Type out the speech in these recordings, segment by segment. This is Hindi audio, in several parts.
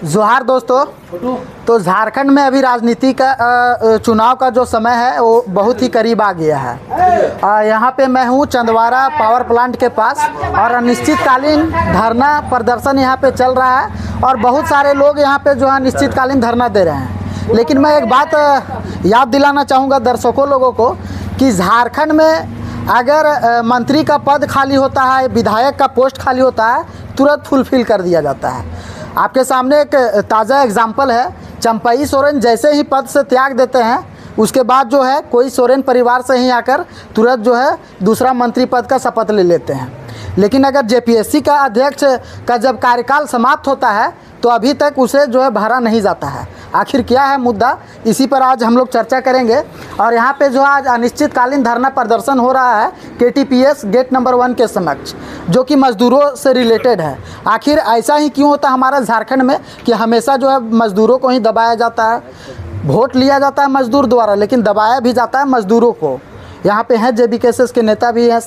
जोहार दोस्तों। तो झारखंड में अभी राजनीति का चुनाव का जो समय है वो बहुत ही करीब आ गया है। यहाँ पे मैं हूँ चंदवारा पावर प्लांट के पास और अनिश्चितकालीन धरना प्रदर्शन यहाँ पे चल रहा है और बहुत सारे लोग यहाँ पे जो है अनिश्चितकालीन धरना दे रहे हैं। लेकिन मैं एक बात याद दिलाना चाहूँगा दर्शकों लोगों को कि झारखंड में अगर मंत्री का पद खाली होता है, विधायक का पोस्ट खाली होता है, तुरंत फुलफिल कर दिया जाता है। आपके सामने एक ताज़ा एग्जाम्पल है। चंपई सोरेन जैसे ही पद से त्याग देते हैं उसके बाद जो है कोई सोरेन परिवार से ही आकर तुरंत जो है दूसरा मंत्री पद का शपथ ले लेते हैं। लेकिन अगर जेपीएससी का अध्यक्ष का जब कार्यकाल समाप्त होता है तो अभी तक उसे जो है भरा नहीं जाता है। आखिर क्या है मुद्दा, इसी पर आज हम लोग चर्चा करेंगे। और यहाँ पे जो आज अनिश्चितकालीन धरना प्रदर्शन हो रहा है केटीपीएस गेट नंबर 1 के समक्ष, जो कि मज़दूरों से रिलेटेड है। आखिर ऐसा ही क्यों होता है हमारा झारखंड में कि हमेशा जो है मज़दूरों को ही दबाया जाता है। वोट लिया जाता है मज़दूर द्वारा लेकिन दबाया भी जाता है मज़दूरों को। यहाँ पे हैं जेबीकेएस के नेता भी हैं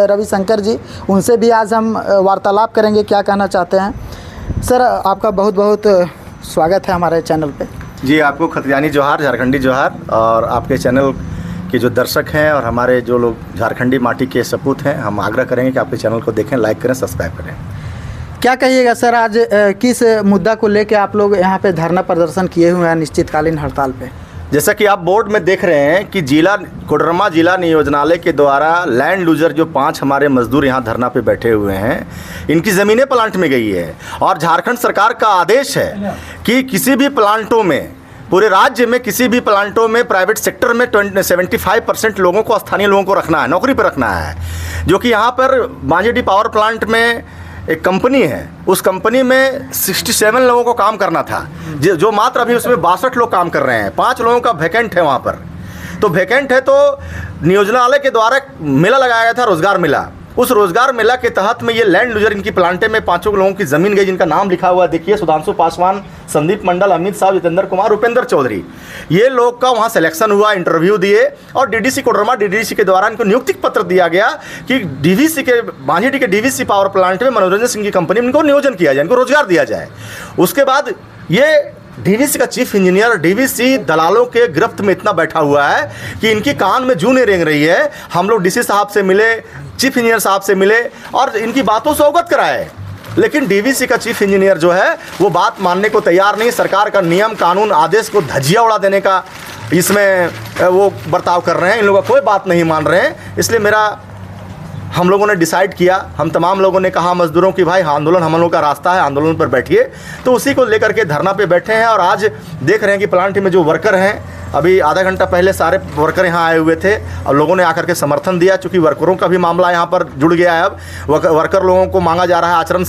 रविशंकर जी, उनसे भी आज हम वार्तालाप करेंगे, क्या कहना चाहते हैं। सर आपका बहुत बहुत स्वागत है हमारे चैनल पे। जी, आपको खतियानी जोहार, झारखंडी जोहार। और आपके चैनल के जो दर्शक हैं और हमारे जो लोग झारखंडी माटी के सपूत हैं, हम आग्रह करेंगे कि आपके चैनल को देखें, लाइक करें, सब्सक्राइब करें। क्या कहिएगा सर, आज किस मुद्दा को लेकर आप लोग यहाँ पे धरना प्रदर्शन किए हुए हैं अनिश्चितकालीन हड़ताल पे? जैसा कि आप बोर्ड में देख रहे हैं कि कोडरमा जिला नियोजनालय के द्वारा लैंड लूजर जो 5 हमारे मजदूर यहाँ धरना पे बैठे हुए हैं, इनकी ज़मीनें प्लांट में गई है। और झारखंड सरकार का आदेश है कि किसी भी प्लांटों में, पूरे राज्य में किसी भी प्लांटों में, प्राइवेट सेक्टर में 75% लोगों को, स्थानीय लोगों को रखना है, नौकरी पर रखना है। जो कि यहाँ पर बांजेडी पावर प्लांट में एक कंपनी है, उस कंपनी में 67 लोगों को काम करना था, जो मात्र अभी उसमें 62 लोग काम कर रहे हैं। 5 लोगों का वैकेंट है वहाँ पर। तो वैकेंट है तो नियोजनालय के द्वारा मेला लगाया गया था, रोजगार मेला। उस रोजगार मेला के तहत में ये लैंड लूजर, इनकी प्लांटे में 5 लोगों की ज़मीन गई, जिनका नाम लिखा हुआ देखिए, सुधांशु पासवान, संदीप मंडल, अमित साहब, जितेंद्र कुमार, उपेंद्र चौधरी। ये लोग का वहाँ सिलेक्शन हुआ, इंटरव्यू दिए और डीडीसी कोडरमा, डीडीसी के द्वारा इनको नियुक्ति पत्र दिया गया कि डीवीसी के, बांजेडी के डीवीसी पावर प्लांट में मनोरंजन सिंह की कंपनी में इनको नियोजन किया जाए, इनको रोजगार दिया जाए। उसके बाद ये डीवीसी का चीफ इंजीनियर डीवीसी दलालों के गिरफ्त में इतना बैठा हुआ है कि इनकी कान में जूं नहीं रेंग रही है। हम लोग डीसी साहब से मिले, चीफ इंजीनियर साहब से मिले और इनकी बातों से अवगत कराए, लेकिन डीवीसी का चीफ इंजीनियर जो है वो बात मानने को तैयार नहीं। सरकार का नियम कानून आदेश को धज्जियां उड़ा देने का इसमें वो बर्ताव कर रहे हैं, इन लोगों का कोई बात नहीं मान रहे हैं। इसलिए हम लोगों ने डिसाइड किया, हम तमाम लोगों ने कहा मजदूरों की, भाई आंदोलन हम लोगों का रास्ता है, आंदोलन पर बैठिए। तो उसी को लेकर के धरना पे बैठे हैं। और आज देख रहे हैं कि प्लांट में जो वर्कर हैं, अभी आधा घंटा पहले सारे वर्कर यहाँ आए हुए थे और लोगों ने आकर के समर्थन दिया। चूँकि वर्करों का भी मामला यहाँ पर जुड़ गया है। अब वर्कर लोगों को मांगा जा रहा है आचरण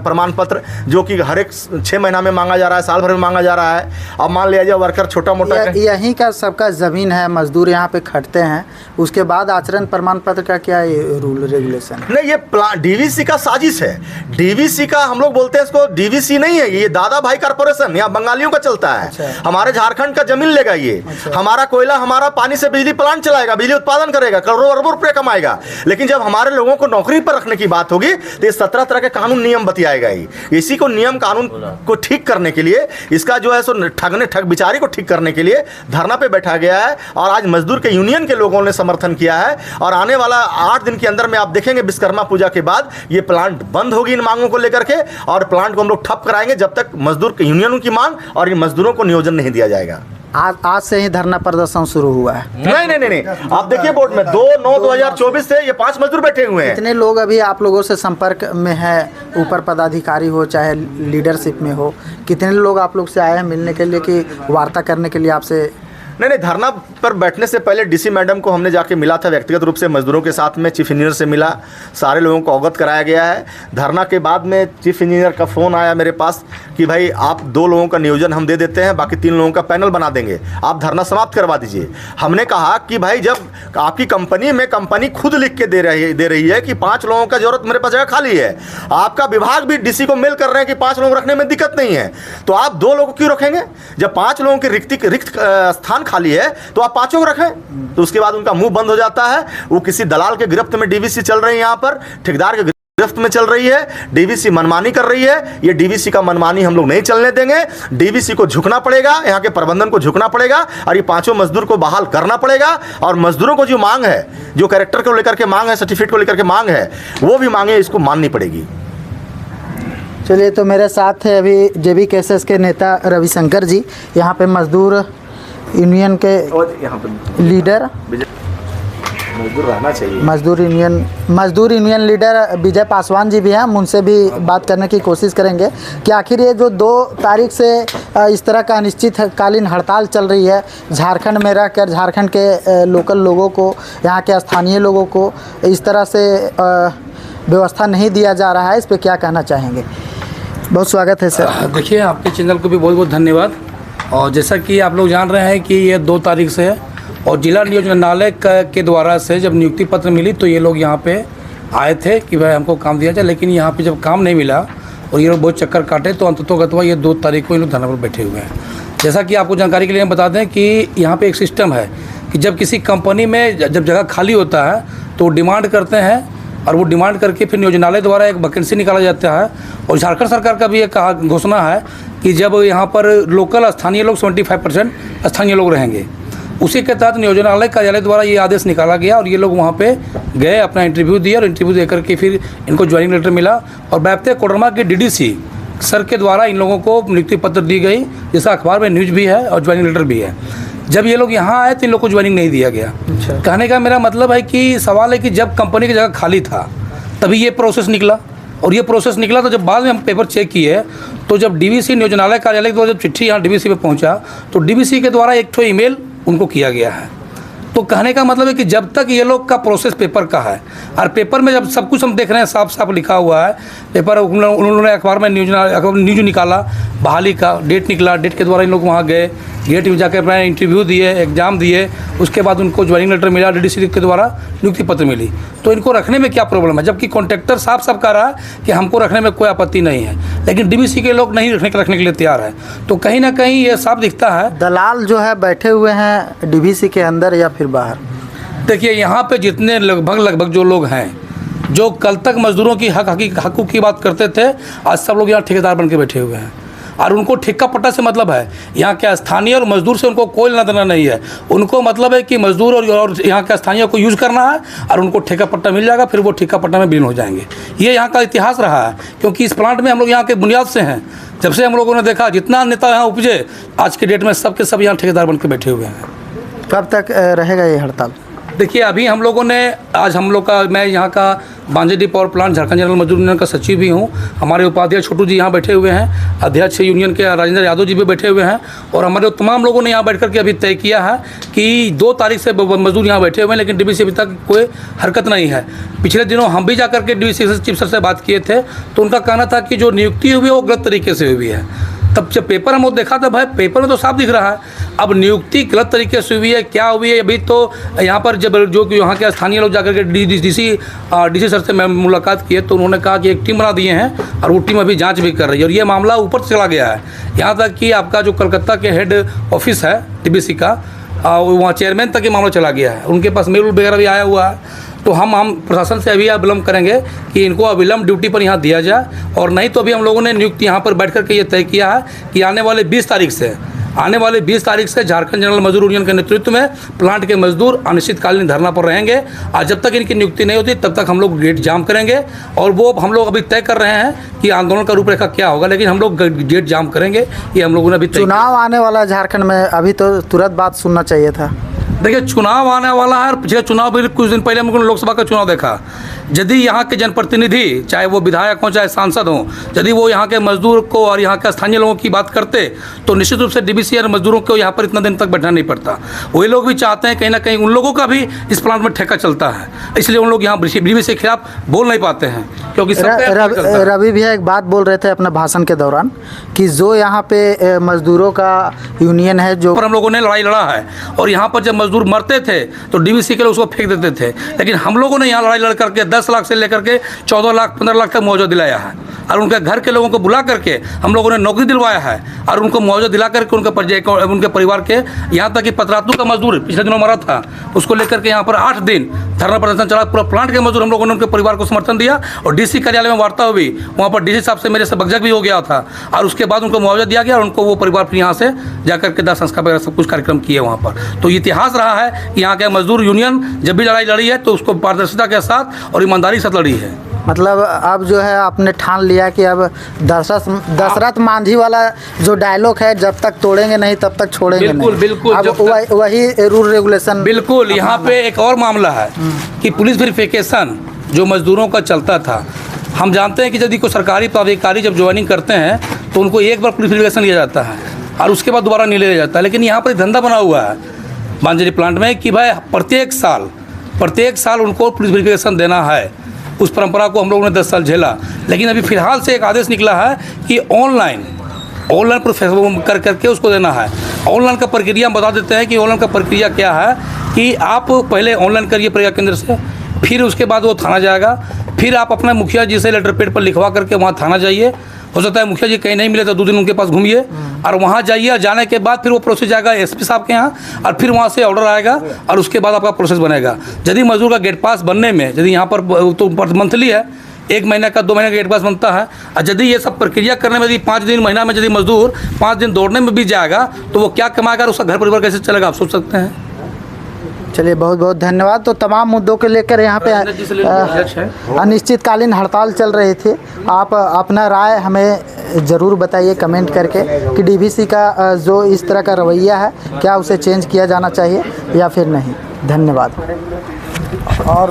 प्रमाण पत्र, जो कि हर एक 6 महीना में मांगा जा रहा है, साल भर में मांगा जा रहा है। अब मान लिया जाए वर्कर छोटा मोटा यहीं का सबका ज़मीन है, मजदूर यहाँ पे खटते हैं, उसके बाद आचरण प्रमाण पत्र का क्या रूल रेगुलेशन? नहीं, ये डीवीसी का साजिश है। डीवीसी का हम लोग बोलते हैं इसको, डीवीसी नहीं है ये, दादा भाई कारपोरेशन, यहाँ बंगालियों का चलता है। अच्छा। हमारे झारखंड का जमीन लेगा ये। अच्छा। हमारा कोयला, हमारा पानी से बिजली प्लांट चलाएगा, बिजली उत्पादन करेगा, करोड़ों अरबों रुपए कमाएगा। लेकिन जब हमारे लोगों को नौकरी पर रखने की बात होगी तो ये 17 तरह के कानून नियम बतियाएगा ही। इसी को नियम कानून को ठीक करने के लिए, इसका जो है सो ठग बिचारी को ठीक करने के लिए धरना पे बैठा गया है। और आज मजदूर के यूनियन के लोगों ने समर्थन किया है। और आने वाला 8 दिन के अंदर में आप देखेंगे विश्वकर्मा पूजा के बाद ये प्लांट बंद होगी इन मांगों को लेकर के, और प्लांट को हम लोग ठप कराएंगे जब तक मजदूर के यूनियनों की मांग और इन मजदूरों को नियोजन नहीं दिया जाएगा। आज से ही धरना प्रदर्शन शुरू हुआ है? नहीं, आप देखिए बोर्ड में 2/9/2024 से ये 5 मजदूर बैठे हुए हैं। कितने लोग अभी आप लोगों से संपर्क में है, ऊपर पदाधिकारी हो चाहे लीडरशिप में हो, कितने लोग आप लोग से आए हैं मिलने के लिए कि वार्ता करने के लिए आपसे? नहीं, धरना पर बैठने से पहले डीसी मैडम को हमने जाके मिला था व्यक्तिगत रूप से, मजदूरों के साथ में चीफ इंजीनियर से मिला, सारे लोगों को अवगत कराया गया है। धरना के बाद में चीफ इंजीनियर का फ़ोन आया मेरे पास कि भाई आप 2 लोगों का नियोजन हम दे देते हैं, बाकी 3 लोगों का पैनल बना देंगे, आप धरना समाप्त करवा दीजिए। हमने कहा कि भाई जब आपकी कंपनी में कंपनी खुद लिख के दे रही है कि 5 लोगों का जरूरत, मेरे पास जगह खाली है, आपका विभाग भी डीसी को मेल कर रहे हैं कि 5 लोग रखने में दिक्कत नहीं है, तो आप 2 लोगों क्यों रखेंगे? जब 5 लोगों की रिक्त स्थान खाली है तो आप 5 को रखें। तो उसके बाद उनका मुंह बंद हो जाता है। वो किसी दलाल के गिरफ्त में डीवीसी चल रही है, यहाँ पर ठेकेदार के गिरफ्त में चल रही है, डीवीसी मनमानी कर रही है। ये डीवीसी का मनमानी हम लोग नहीं चलने देंगे। डीवीसी को झुकना पड़ेगा, यहाँ के प्रबंधन को झुकना पड़ेगा और ये पांचों मजदूर को बहाल करना पड़ेगा। और मजदूरों को जो मांग है, जो कैरेक्टर को लेकर के मांग है, सर्टिफिकेट को लेकर के मांग है, वो भी मांगे इसको माननी पड़ेगी। चलिए, तो मेरे साथ है अभी जेबी केसेस के नेता रविशंकर जी, यहाँ पे मजदूर यूनियन के यहाँ पे लीडर, मजदूर रहना चाहिए, मजदूर यूनियन लीडर विजय पासवान जी भी हैं। हम उनसे भी बात करने की कोशिश करेंगे कि आखिर ये जो 2 तारीख से इस तरह का अनिश्चितकालीन हड़ताल चल रही है, झारखंड में रहकर झारखंड के लोकल लोगों को, यहाँ के स्थानीय लोगों को इस तरह से व्यवस्था नहीं दिया जा रहा है, इस पर क्या कहना चाहेंगे? बहुत स्वागत है सर। देखिए, आपके चैनल को भी बहुत बहुत धन्यवाद। और जैसा कि आप लोग जान रहे हैं कि ये 2 तारीख से है और जिला नियोजनालय के द्वारा से जब नियुक्ति पत्र मिली तो ये लोग यहाँ पे आए थे कि भाई हमको काम दिया जाए, लेकिन यहाँ पे जब काम नहीं मिला और ये लोग बहुत चक्कर काटे तो अंततोगत्वा ये 2 तारीख को ये लोग धरना पर बैठे हुए हैं। जैसा कि आपको जानकारी के लिए हम बता दें कि यहाँ पे एक सिस्टम है कि जब किसी कंपनी में जब जगह खाली होता है तो डिमांड करते हैं और वो डिमांड करके फिर नियोजनालय द्वारा एक वैकेंसी निकाला जाता है। और झारखंड सरकार का भी एक घोषणा है कि जब यहाँ पर लोकल स्थानीय लोग 75% स्थानीय लोग रहेंगे, उसी के तहत नियोजनालय कार्यालय द्वारा ये आदेश निकाला गया और ये लोग वहाँ पे गए, अपना इंटरव्यू दिया और इंटरव्यू देकर के फिर इनको ज्वाइनिंग लेटर मिला। और बैप्ते कोडरमा के डीडीसी सर के द्वारा इन लोगों को नियुक्ति पत्र दी गई, जिसका अखबार में न्यूज़ भी है और ज्वाइनिंग लेटर भी है। जब ये लोग यहाँ आए तो इन लोग को ज्वाइनिंग नहीं दिया गया। कहने का मेरा मतलब है कि सवाल है कि जब कंपनी की जगह खाली था तभी ये प्रोसेस निकला, और ये प्रोसेस निकला तो जब बाद में हम पेपर चेक किए तो जब डीवीसी नियोजनालय कार्यालय के द्वारा जब चिट्ठी यहाँ डीवीसी पे पहुँचा तो डीवीसी के द्वारा एक ईमेल उनको किया गया है। तो कहने का मतलब है कि जब तक ये लोग का प्रोसेस पेपर का है और पेपर में जब सब कुछ हम देख रहे हैं साफ साफ लिखा हुआ है, पेपर उन्होंने अखबार में न्यूज निकाला, बहाली का डेट निकला, डेट के द्वारा इन लोग वहाँ गए, गेट में जाकर अपना इंटरव्यू दिए, एग्जाम दिए, उसके बाद उनको ज्वाइनिंग लेटर मिला, डीडीसी के द्वारा नियुक्ति पत्र मिली। तो इनको रखने में क्या प्रॉब्लम है? जबकि कॉन्ट्रैक्टर साफ साफ कह रहा है कि हमको रखने में कोई आपत्ति नहीं है, लेकिन डीवीसी के लोग नहीं रखने के लिए तैयार है। तो कहीं ना कहीं ये साफ दिखता है दलाल जो है बैठे हुए हैं डीवीसी के अंदर या फिर बाहर। देखिए, यहाँ पे जितने लगभग जो लोग हैं जो कल तक मजदूरों की हकों की बात करते थे, आज सब लोग यहाँ ठेकेदार बन के बैठे हुए हैं और उनको ठेका पट्टा से मतलब है। यहाँ के स्थानीय और मजदूर से उनको कोई लेना देना नहीं है। उनको मतलब है कि मजदूर और यहाँ के स्थानीय को यूज़ करना है और उनको ठेका पट्टा मिल जाएगा, फिर वो ठेका पट्टा में विलीन हो जाएंगे। ये यहाँ का इतिहास रहा है, क्योंकि इस प्लांट में हम लोग यहाँ के बुनियाद से हैं। जब से हम लोगों ने देखा जितना नेता यहाँ उपजे, आज के डेट में सब के सब यहाँ ठेकेदार बन के बैठे हुए हैं। कब तक रहेगा ये हड़ताल? देखिए, अभी हम लोगों ने आज हम लोग का, मैं यहाँ का बांजेडी पावर प्लांट झारखंड जनरल मजदूर यूनियन का सचिव भी हूँ। हमारे उपाध्यक्ष छोटू जी यहाँ बैठे हुए हैं, अध्यक्ष यूनियन के राजेंद्र यादव जी भी बैठे हुए हैं, और हमारे तमाम लोगों ने यहाँ बैठ कर के अभी तय किया है कि 2 तारीख से मजदूर यहाँ बैठे हुए हैं, लेकिन डीवीसी अभी तक कोई हरकत नहीं है। पिछले दिनों हम भी जाकर के डीवीसी चीफ सर से बात किए थे तो उनका कहना था कि जो नियुक्ति हुई है वो गलत तरीके से हुई है। तब जब पेपर हम लोग देखा था, भाई पेपर में तो साफ दिख रहा है, अब नियुक्ति गलत तरीके से हुई है क्या हुई है अभी तो यहाँ पर जब जो कि यहाँ के स्थानीय लोग जाकर के डीसी सर से मैं मुलाकात किए तो उन्होंने कहा कि एक टीम बना दिए हैं और वो टीम अभी जांच भी कर रही है और ये मामला ऊपर चला गया है। यहाँ तक कि आपका जो कलकत्ता के हेड ऑफिस है डीवीसी का, वहाँ चेयरमैन तक ये मामला चला गया है, उनके पास मेल वगैरह भी आया हुआ है। तो हम प्रशासन से अभी अविलंब करेंगे कि इनको अविलंब ड्यूटी पर यहाँ दिया जाए, और नहीं तो अभी हम लोगों ने नियुक्ति यहाँ पर बैठ करके ये तय किया है कि आने वाले 20 तारीख से झारखंड जनरल मजदूर यूनियन के नेतृत्व में प्लांट के मजदूर अनिश्चितकालीन धरना पर रहेंगे और जब तक इनकी नियुक्ति नहीं होती तब तक हम लोग गेट जाम करेंगे। और वो हम लोग अभी तय कर रहे हैं कि आंदोलन का रूपरेखा क्या होगा, लेकिन हम लोग गेट जाम करेंगे, ये हम लोगों ने अभी। चुनाव आने वाला है झारखंड में, अभी तो तुरंत बात सुनना चाहिए था। देखिए, चुनाव आने वाला है और पिछले चुनाव भी कुछ दिन पहले हम लोगों ने लोकसभा का चुनाव देखा। यदि यहाँ के जनप्रतिनिधि, चाहे वो विधायक हों चाहे सांसद हों, यदि वो यहाँ के मजदूर को और यहाँ के स्थानीय लोगों की बात करते तो निश्चित रूप से डीवीसी और मजदूरों को यहाँ पर इतना दिन तक बैठना नहीं पड़ता। वही लोग भी चाहते हैं कहीं ना कहीं उन लोगों का भी इस प्लांट में ठेका चलता है, इसलिए उन लोग यहाँ डीवीसी के खिलाफ बोल नहीं पाते हैं क्योंकि रवि भैया एक बात बोल रहे थे अपने भाषण के दौरान कि जो यहाँ पे मजदूरों का यूनियन है जो हम लोगों ने लड़ाई लड़ा है, और यहाँ पर जब मजदूर मरते थे तो डीवीसी के लोग उसको फेंक देते थे, लेकिन हम लोगों ने यहाँ लड़ाई लड़ करके 10 लाख से लेकर के 14 लाख 15 लाख तक मुआवजा दिलाया है, और उनके घर के लोगों को बुला करके हम लोगों ने नौकरी दिलवाया है और उनको मुआवजा दिला करके उनके परिवार के, यहाँ तक कि पतरातू का मजदूर पिछले दिनों मरा था, उसको लेकर के यहाँ पर 8 दिन धरना प्रदर्शन चला, पूरा प्लांट के मजदूर हम लोगों ने उनके परिवार को समर्थन दिया और डीसी कार्यालय में वार्ता हुई, वहाँ पर डीसी साहब से मेरे से बकझक भी हो गया था और उसके बाद उनको मुआवजा दिया गया और उनको वो परिवार फिर यहाँ से जाकर के दाह संस्कार वगैरह सब कुछ कार्यक्रम किए वहाँ पर। तो इतिहास रहा है कि यहाँ के मजदूर यूनियन जब भी लड़ाई लड़ी है तो उसको पारदर्शिता के साथ और ईमानदारी के साथ लड़ी है। मतलब अब जो है आपने ठान लिया कि अब दशरथ मांझी वाला जो डायलॉग है, जब तक तोड़ेंगे नहीं तब तक छोड़ेंगे बिल्कुल, नहीं। बिल्कुल, अब वही रूल रेगुलेशन। बिल्कुल। यहाँ पे एक और मामला है कि पुलिस वेरिफिकेशन जो मजदूरों का चलता था, हम जानते हैं कि यदि कोई सरकारी पदाधिकारी जब ज्वाइनिंग करते हैं तो उनको एक बार पुलिस वेरिफिकेशन लिया जाता है और उसके बाद दोबारा नहीं लिया जाता है। लेकिन यहाँ पर एक धंधा बना हुआ है मांझी प्लांट में कि भाई प्रत्येक साल उनको पुलिस वेरिफिकेशन देना है। उस परंपरा को हम लोगों ने 10 साल झेला, लेकिन अभी फिलहाल से एक आदेश निकला है कि ऑनलाइन प्रोसेस कर करके उसको देना है। ऑनलाइन का प्रक्रिया हम बता देते हैं कि ऑनलाइन का प्रक्रिया क्या है कि आप पहले ऑनलाइन करिए प्रज्ञा केंद्र से, फिर उसके बाद वो थाना जाएगा, फिर आप अपना मुखिया जी से लेटर पैड पर लिखवा करके वहाँ थाना जाइए। हो सकता है मुखिया जी कहीं नहीं मिले तो 2 दिन उनके पास घूमिए और वहाँ जाइए और जाने के बाद फिर वो प्रोसेस जाएगा एसपी साहब के यहाँ और फिर वहाँ से ऑर्डर आएगा और उसके बाद आपका प्रोसेस बनेगा। यदि मजदूर का गेट पास बनने में, यदि यहाँ पर तो मंथली है, 1 महीने का 2 महीने का गेट पास बनता है, और यदि ये सब प्रक्रिया करने में यदि 5 दिन महीना में यदि मजदूर 5 दिन दौड़ने में भी जाएगा तो वो क्या कमाएगा और उसका घर परिवार कैसे चलेगा, आप सोच सकते हैं। चलिए बहुत बहुत धन्यवाद। तो तमाम मुद्दों को लेकर यहाँ पे अनिश्चितकालीन हड़ताल चल रही थी। आप अपना राय हमें ज़रूर बताइए कमेंट करके कि डीवीसी का जो इस तरह का रवैया है क्या उसे चेंज किया जाना चाहिए या फिर नहीं। धन्यवाद। और